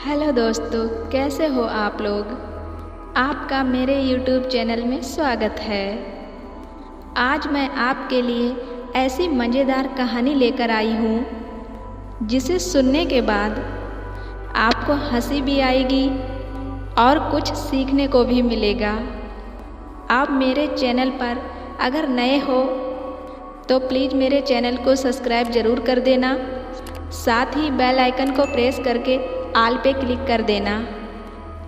Hello दोस्तों, कैसे हो आप लोग। आपका मेरे YouTube चैनल में स्वागत है। आज मैं आपके लिए ऐसी मज़ेदार कहानी लेकर आई हूँ जिसे सुनने के बाद आपको हंसी भी आएगी और कुछ सीखने को भी मिलेगा। आप मेरे चैनल पर अगर नए हो तो प्लीज़ मेरे चैनल को सब्सक्राइब ज़रूर कर देना, साथ ही बेल आइकन को प्रेस करके ऑल पे क्लिक कर देना,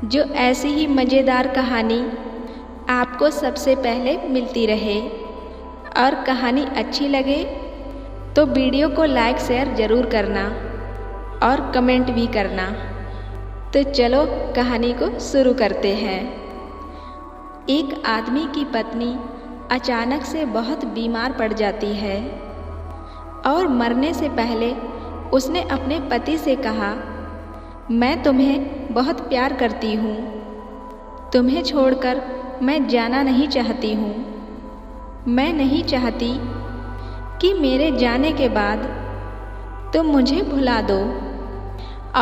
जो ऐसी ही मज़ेदार कहानी आपको सबसे पहले मिलती रहे। और कहानी अच्छी लगे तो वीडियो को लाइक शेयर ज़रूर करना और कमेंट भी करना। तो चलो कहानी को शुरू करते हैं। एक आदमी की पत्नी अचानक से बहुत बीमार पड़ जाती है और मरने से पहले उसने अपने पति से कहा, मैं तुम्हें बहुत प्यार करती हूँ, तुम्हें छोड़कर मैं जाना नहीं चाहती हूँ। मैं नहीं चाहती कि मेरे जाने के बाद तुम मुझे भुला दो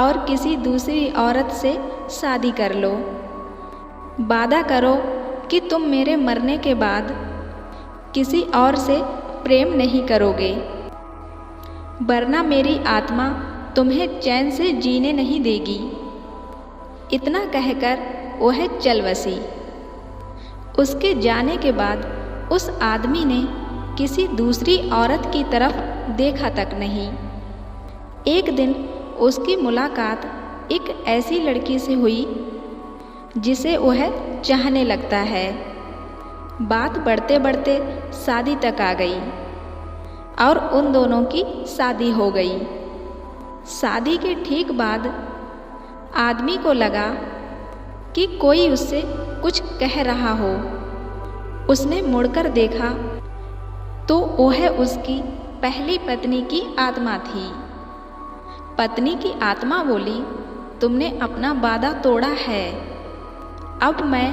और किसी दूसरी औरत से शादी कर लो। वादा करो कि तुम मेरे मरने के बाद किसी और से प्रेम नहीं करोगे, वरना मेरी आत्मा तुम्हें चैन से जीने नहीं देगी। इतना कहकर वह चल बसी। उसके जाने के बाद उस आदमी ने किसी दूसरी औरत की तरफ देखा तक नहीं। एक दिन उसकी मुलाकात एक ऐसी लड़की से हुई जिसे वह चाहने लगता है। बात बढ़ते बढ़ते शादी तक आ गई और उन दोनों की शादी हो गई। शादी के ठीक बाद आदमी को लगा कि कोई उससे कुछ कह रहा हो। उसने मुड़कर देखा तो वह उसकी पहली पत्नी की आत्मा थी। पत्नी की आत्मा बोली, तुमने अपना वादा तोड़ा है, अब मैं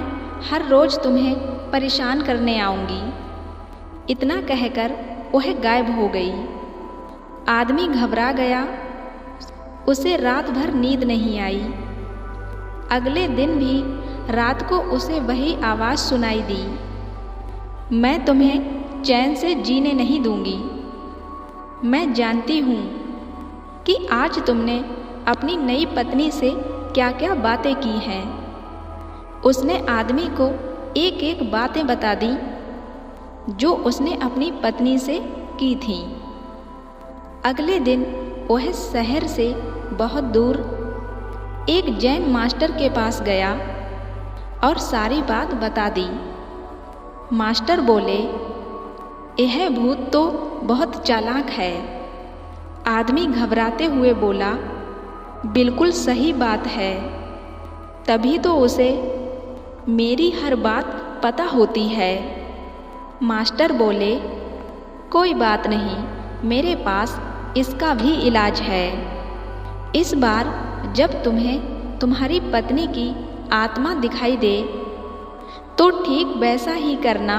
हर रोज़ तुम्हें परेशान करने आऊँगी। इतना कहकर वह गायब हो गई। आदमी घबरा गया। उसे रात भर नींद नहीं आई। अगले दिन भी रात को उसे वही आवाज़ सुनाई दी, मैं तुम्हें चैन से जीने नहीं दूंगी। मैं जानती हूँ कि आज तुमने अपनी नई पत्नी से क्या क्या बातें की हैं। उसने आदमी को एक एक बातें बता दी जो उसने अपनी पत्नी से की थी। अगले दिन वह शहर से बहुत दूर एक जैन मास्टर के पास गया और सारी बात बता दी। मास्टर बोले, यह भूत तो बहुत चालाक है। आदमी घबराते हुए बोला, बिल्कुल सही बात है, तभी तो उसे मेरी हर बात पता होती है। मास्टर बोले, कोई बात नहीं, मेरे पास इसका भी इलाज है। इस बार जब तुम्हें तुम्हारी पत्नी की आत्मा दिखाई दे तो ठीक वैसा ही करना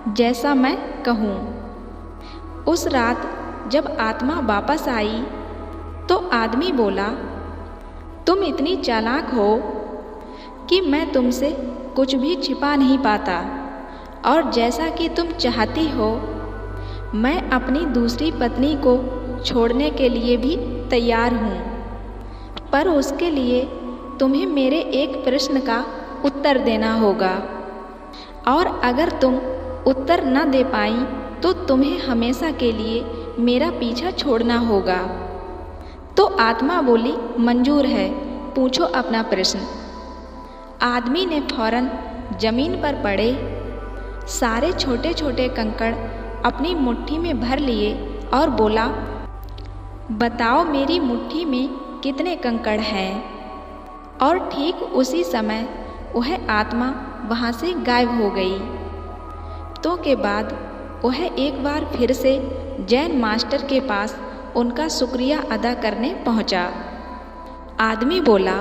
जैसा मैं कहूँ। उस रात जब आत्मा वापस आई तो आदमी बोला, तुम इतनी चालाक हो कि मैं तुमसे कुछ भी छिपा नहीं पाता, और जैसा कि तुम चाहती हो मैं अपनी दूसरी पत्नी को छोड़ने के लिए भी तैयार हूँ, पर उसके लिए तुम्हें मेरे एक प्रश्न का उत्तर देना होगा, और अगर तुम उत्तर न दे पाई तो तुम्हें हमेशा के लिए मेरा पीछा छोड़ना होगा। तो आत्मा बोली, मंजूर है, पूछो अपना प्रश्न। आदमी ने फौरन जमीन पर पड़े सारे छोटे छोटे कंकड़ अपनी मुट्ठी में भर लिए और बोला, बताओ मेरी मुट्ठी में कितने कंकड़ हैं। और ठीक उसी समय वह आत्मा वहाँ से गायब हो गई। तो के बाद वह एक बार फिर से जैन मास्टर के पास उनका शुक्रिया अदा करने पहुँचा। आदमी बोला,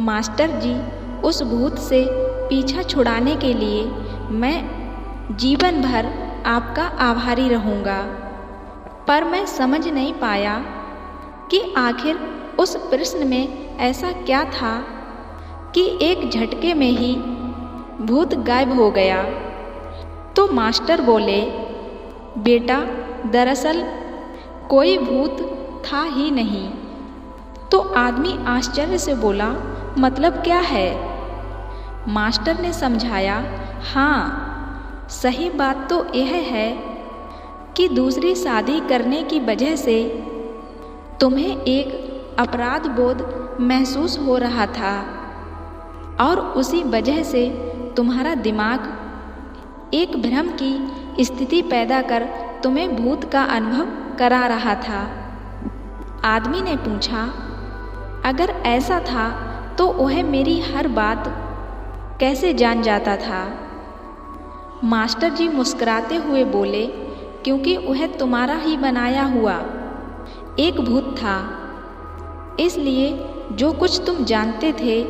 मास्टर जी, उस भूत से पीछा छुड़ाने के लिए मैं जीवन भर आपका आभारी रहूँगा, पर मैं समझ नहीं पाया कि आखिर उस प्रश्न में ऐसा क्या था कि एक झटके में ही भूत गायब हो गया। तो मास्टर बोले, बेटा दरअसल कोई भूत था ही नहीं। तो आदमी आश्चर्य से बोला, मतलब क्या है? मास्टर ने समझाया, हाँ सही बात तो यह है कि दूसरी शादी करने की वजह से तुम्हें एक अपराध बोध महसूस हो रहा था और उसी वजह से तुम्हारा दिमाग एक भ्रम की स्थिति पैदा कर तुम्हें भूत का अनुभव करा रहा था। आदमी ने पूछा, अगर ऐसा था तो वह मेरी हर बात कैसे जान जाता था? मास्टर जी मुस्कुराते हुए बोले, क्योंकि वह तुम्हारा ही बनाया हुआ एक भूत था, इसलिए जो कुछ तुम जानते थे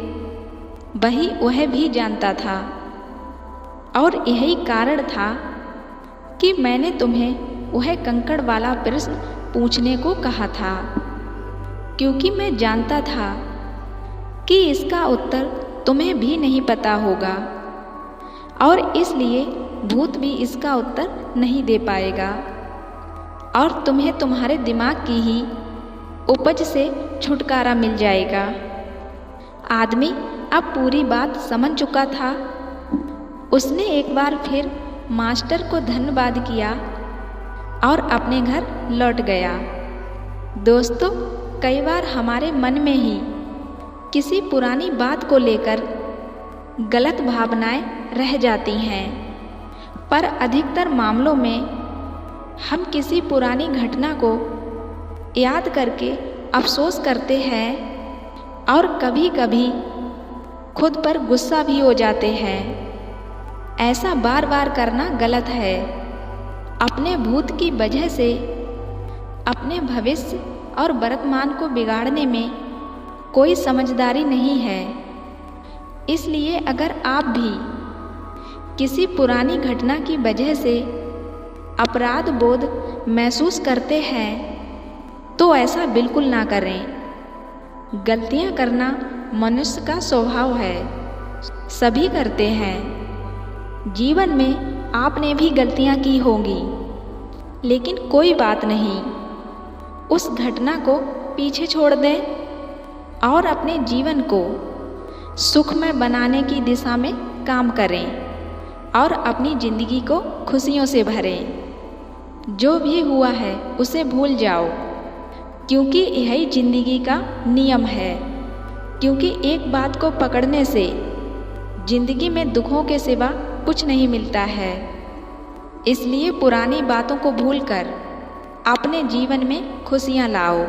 वही वह भी जानता था। और यही कारण था कि मैंने तुम्हें वह कंकड़ वाला प्रश्न पूछने को कहा था, क्योंकि मैं जानता था कि इसका उत्तर तुम्हें भी नहीं पता होगा और इसलिए भूत भी इसका उत्तर नहीं दे पाएगा और तुम्हें तुम्हारे दिमाग की ही उपज से छुटकारा मिल जाएगा। आदमी अब पूरी बात समझ चुका था। उसने एक बार फिर मास्टर को धन्यवाद किया और अपने घर लौट गया। दोस्तों, कई बार हमारे मन में ही किसी पुरानी बात को लेकर गलत भावनाएं रह जाती हैं, पर अधिकतर मामलों में हम किसी पुरानी घटना को याद करके अफसोस करते हैं और कभी कभी खुद पर गुस्सा भी हो जाते हैं। ऐसा बार बार करना गलत है। अपने भूत की वजह से अपने भविष्य और वर्तमान को बिगाड़ने में कोई समझदारी नहीं है। इसलिए अगर आप भी किसी पुरानी घटना की वजह से अपराध बोध महसूस करते हैं तो ऐसा बिल्कुल ना करें। गलतियां करना मनुष्य का स्वभाव है, सभी करते हैं। जीवन में आपने भी गलतियां की होंगी, लेकिन कोई बात नहीं, उस घटना को पीछे छोड़ दें और अपने जीवन को सुखमय बनाने की दिशा में काम करें और अपनी ज़िंदगी को खुशियों से भरें। जो भी हुआ है उसे भूल जाओ, क्योंकि यही ज़िंदगी का नियम है। क्योंकि एक बात को पकड़ने से ज़िंदगी में दुखों के सिवा कुछ नहीं मिलता है। इसलिए पुरानी बातों को भूलकर अपने जीवन में खुशियाँ लाओ।